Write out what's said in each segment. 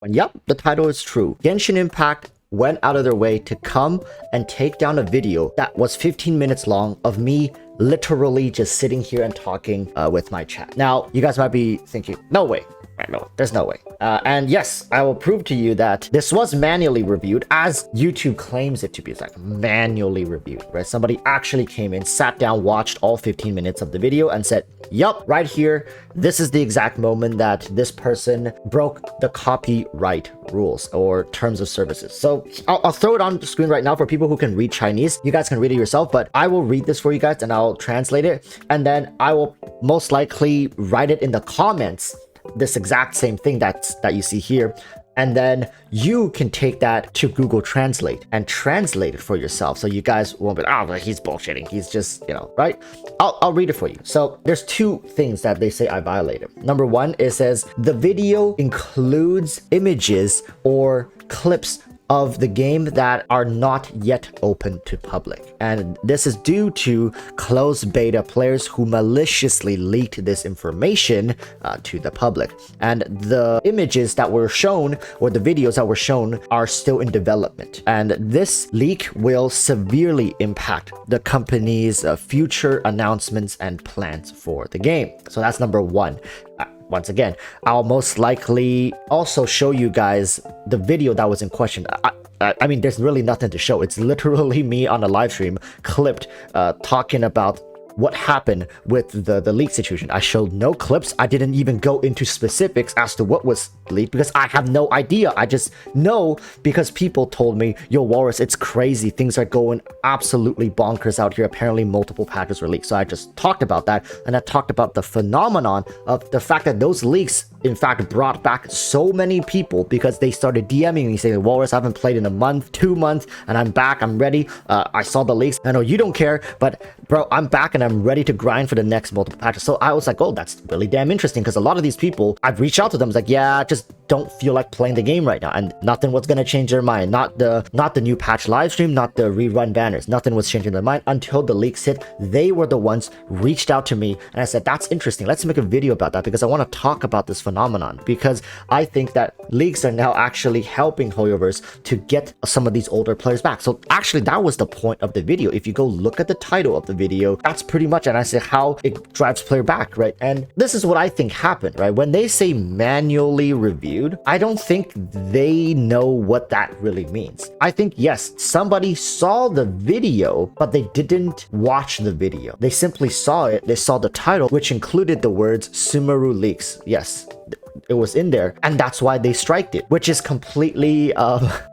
And yep, the title is true. Genshin Impact went out of their way to come and take down a video that was 15 minutes long of me literally just sitting here and talking with my chat. Now, you guys might be thinking, no way. Right, no, there's no way. And yes, I will prove to you that this was manually reviewed as YouTube claims it to be. It's like manually reviewed, right? Somebody actually came in, sat down, watched all 15 minutes of the video and said, yup, right here, this is the exact moment that this person broke the copyright rules or terms of services. So I'll throw it on the screen right now for people who can read Chinese. You guys can read it yourself, but I will read this for you guys and I'll translate it. And then I will most likely write it in the comments, this exact same thing that you see here, and then you can take that to Google Translate and translate it for yourself, so you guys won't be like, oh, he's bullshitting, he's just, you know, right? I'll read it for you. So there's two things that they say I violated. Number one, it says the video includes images or clips of the game that are not yet open to public. And this is due to closed beta players who maliciously leaked this information to the public. And the images that were shown, or the videos that were shown, are still in development. And this leak will severely impact the company's future announcements and plans for the game. So that's number one. Once again, I'll most likely also show you guys the video that was in question. I mean, there's really nothing to show. It's literally me on a live stream clipped talking about what happened with the leak situation. I showed no clips. I didn't even go into specifics as to what was leaked because I have no idea. I just know because people told me, yo, Walrus, it's crazy. Things are going absolutely bonkers out here. Apparently multiple patches were leaked. So I just talked about that. And I talked about the phenomenon of the fact that those leaks in fact brought back so many people because they started DMing me saying, Walrus, I haven't played in a month, 2 months, and I'm back, I'm ready. I saw the leaks. I know you don't care, but bro, I'm back and I'm ready to grind for the next multiple patches. So I was like, oh, that's really damn interesting, because a lot of these people, I've reached out to them, it's like, yeah, just don't feel like playing the game right now, and nothing was gonna change their mind. Not the new patch live stream, not the rerun banners, nothing was changing their mind until the leaks hit. They were the ones reached out to me, and I said, that's interesting, let's make a video about that, because I want to talk about this phenomenon, because I think that leaks are now actually helping Hoyoverse to get some of these older players back. So actually that was the point of the video. If you go look at the title of the video, that's pretty much, and I say how it drives player back, right? And this is what I think happened, right? When they say manually reviewed, I don't think they know what that really means. I think, yes, somebody saw the video, but they didn't watch the video. They simply saw it, they saw the title, which included the words Sumeru leaks. Yes, it was in there, and that's why they striked it, which is completely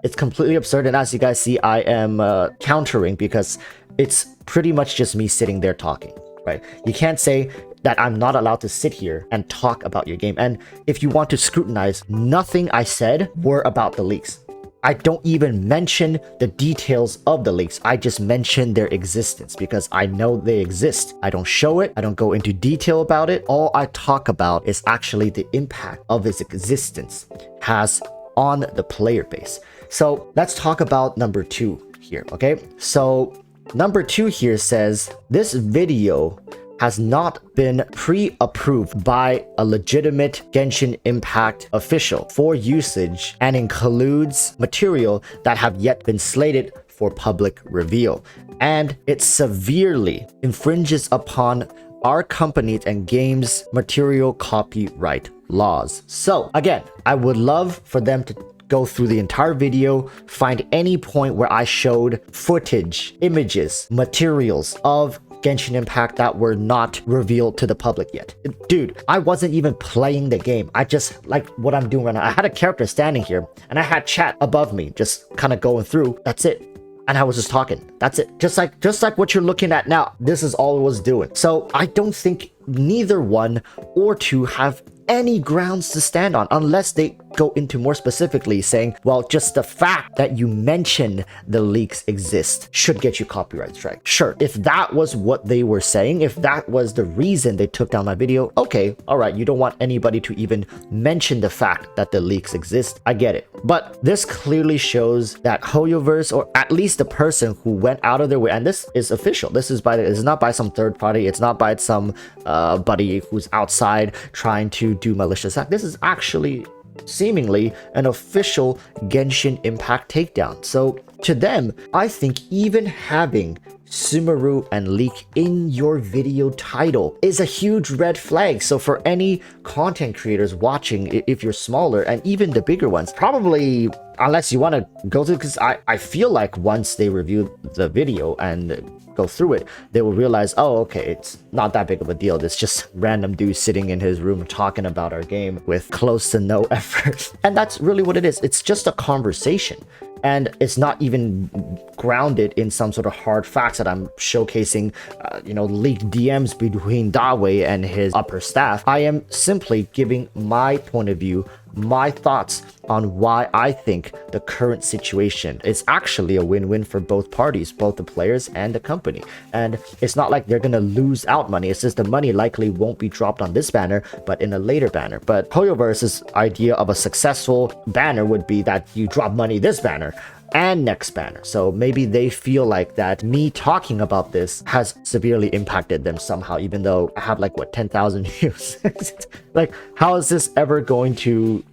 it's completely absurd. And as you guys see, I am countering, because it's pretty much just me sitting there talking, right? You can't say that I'm not allowed to sit here and talk about your game. And if you want to scrutinize, nothing I said were about the leaks. I don't even mention the details of the leaks. I just mention their existence because I know they exist. I don't show it. I don't go into detail about it. All I talk about is actually the impact of its existence has on the player base. So let's talk about number 2 here, okay? So number 2 here says this video has not been pre-approved by a legitimate Genshin Impact official for usage and includes material that have yet been slated for public reveal. And it severely infringes upon our company's and game's material copyright laws. So again, I would love for them to go through the entire video, find any point where I showed footage, images, materials of Genshin Impact that were not revealed to the public yet. Dude, I wasn't even playing the game. I just like what I'm doing right now. I had a character standing here and I had chat above me just kind of going through. That's it. And I was just talking. That's it. Just like what you're looking at now. This is all it was doing. So I don't think neither one or two have any grounds to stand on unless they go into more specifically saying, well, just the fact that you mention the leaks exist should get you copyright strike. Sure, if that was what they were saying, if that was the reason they took down my video, okay, all right, you don't want anybody to even mention the fact that the leaks exist. I get it. But this clearly shows that Hoyoverse, or at least the person who went out of their way, and this is official, this is not by some third party, it's not by some buddy who's outside trying to do malicious act. This is actually seemingly an official Genshin Impact takedown. So to them, I think even having Sumeru and Leak in your video title is a huge red flag. So for any content creators watching, if you're smaller, and even the bigger ones, probably, unless you want to go through, because I feel like once they review the video and go through it, they will realize, oh, okay, it's not that big of a deal. It's just random dude sitting in his room talking about our game with close to no effort. And that's really what it is. It's just a conversation. And it's not even grounded in some sort of hard facts that I'm showcasing, leaked DMs between Dawei and his upper staff. I am simply giving my point of view, my thoughts on why I think the current situation is actually a win-win for both parties, both the players and the company. And it's not like they're gonna lose out money. It's just the money likely won't be dropped on this banner, but in a later banner. But Hoyoverse's idea of a successful banner would be that you drop money this banner and next banner. So maybe they feel like that me talking about this has severely impacted them somehow, even though I have like, what, 10,000 views. Like, how is this ever going to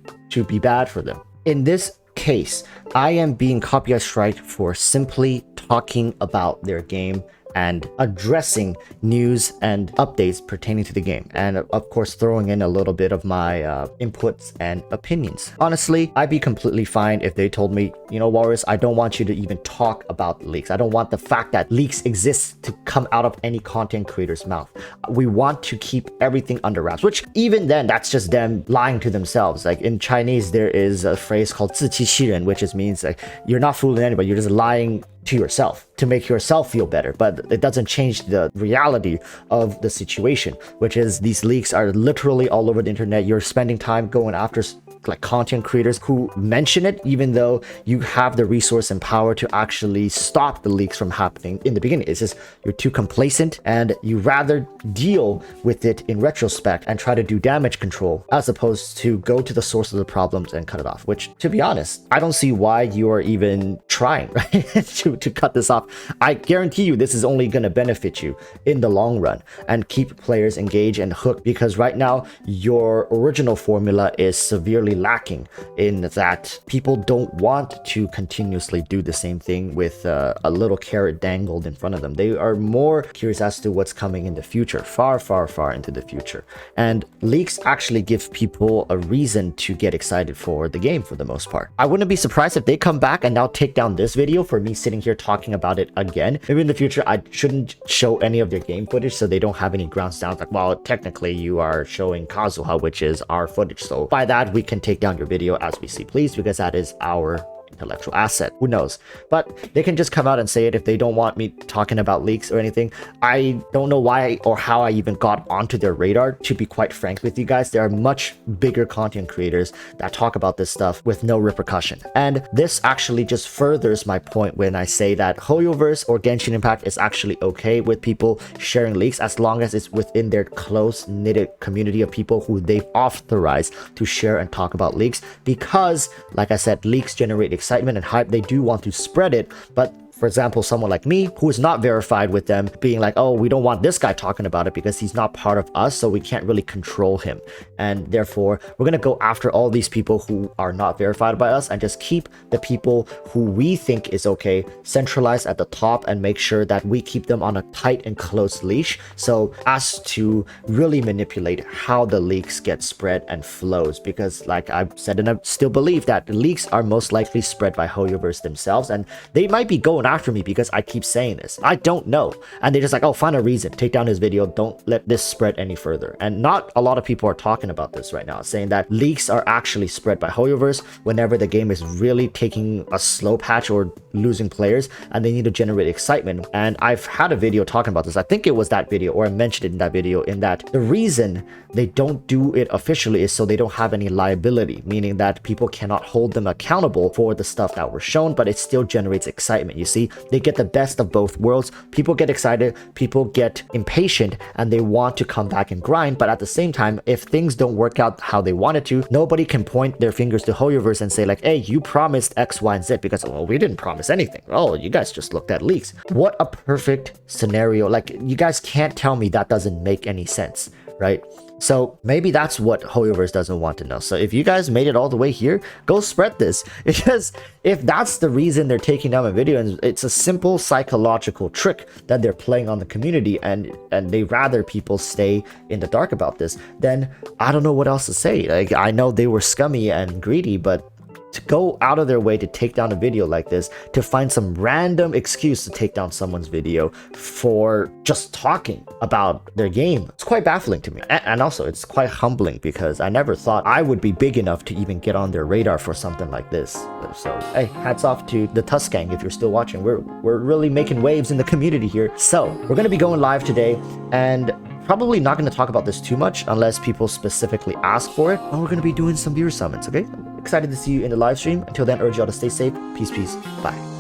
be bad for them? In this case, I am being copyright striked for simply talking about their game and addressing news and updates pertaining to the game, and of course throwing in a little bit of my inputs and opinions. Honestly, I'd be completely fine if they told me, you know, Walrus, I don't want you to even talk about leaks. I don't want the fact that leaks exist to come out of any content creator's mouth. We want to keep everything under wraps, which even then, that's just them lying to themselves. Like in Chinese, there is a phrase called 自欺欺人, which just means like you're not fooling anybody, you're just lying to yourself to make yourself feel better. But it doesn't change the reality of the situation, which is these leaks are literally all over the internet. You're spending time going after like content creators who mention it, even though you have the resource and power to actually stop the leaks from happening in the beginning. It's just you're too complacent and you rather deal with it in retrospect and try to do damage control as opposed to go to the source of the problems and cut it off, which, to be honest, I don't see why you are even trying, right? to cut this off. I guarantee you this is only going to benefit you in the long run and keep players engaged and hooked, because right now your original formula is severely lacking in that people don't want to continuously do the same thing with a little carrot dangled in front of them. They are more curious as to what's coming in the future, far, far, far into the future. And leaks actually give people a reason to get excited for the game for the most part. I wouldn't be surprised if they come back and now take down this video for me sitting here talking about it again. Maybe in the future I shouldn't show any of their game footage so they don't have any grounds down. Like, well, technically you are showing Kazuha, which is our footage, so by that we can take down your video as we see please, because that is our intellectual asset. Who knows? But they can just come out and say it if they don't want me talking about leaks or anything. I don't know why or how I even got onto their radar, to be quite frank with you guys. There are much bigger content creators that talk about this stuff with no repercussion. And this actually just furthers my point when I say that Hoyoverse or Genshin Impact is actually okay with people sharing leaks as long as it's within their close-knitted community of people who they've authorized to share and talk about leaks. Because, like I said, leaks generate excitement and hype. They do want to spread it, but for example, someone like me who is not verified with them being like, oh, we don't want this guy talking about it because he's not part of us, so we can't really control him. And therefore, we're going to go after all these people who are not verified by us and just keep the people who we think is okay centralized at the top and make sure that we keep them on a tight and close leash so as to really manipulate how the leaks get spread and flows. Because like I've said, and I still believe that the leaks are most likely spread by Hoyoverse themselves, and they might be going after me because I keep saying this. I don't know. And they're just like, oh, find a reason, take down his video, don't let this spread any further. And not a lot of people are talking about this right now, saying that leaks are actually spread by Hoyoverse whenever the game is really taking a slow patch or losing players and they need to generate excitement. And I've had a video talking about this. I think it was that video, or I mentioned it in that video, in that the reason they don't do it officially is so they don't have any liability, meaning that people cannot hold them accountable for the stuff that were shown, but it still generates excitement. You see, they get the best of both worlds. People get excited, people get impatient, and they want to come back and grind. But at the same time, if things don't work out how they wanted to, nobody can point their fingers to Hoyoverse and say like, hey, you promised X, Y, and Z, because, well, we didn't promise anything. Oh, you guys just looked at leaks. What a perfect scenario. Like, you guys can't tell me that doesn't make any sense, right? So maybe that's what Hoyoverse doesn't want to know. So if you guys made it all the way here, go spread this, because if that's the reason they're taking down my video, and it's a simple psychological trick that they're playing on the community, and they rather people stay in the dark about this, then I don't know what else to say. Like, I know they were scummy and greedy, but to go out of their way to take down a video like this, to find some random excuse to take down someone's video for just talking about their game, it's quite baffling to me. And also, it's quite humbling, because I never thought I would be big enough to even get on their radar for something like this. So, hey, hats off to the Tusk Gang if you're still watching. We're really making waves in the community here. So, we're going to be going live today, and probably not going to talk about this too much unless people specifically ask for it. And we're going to be doing some viewer summons, okay? Excited to see you in the live stream. Until then, urge y'all to stay safe. Peace, bye.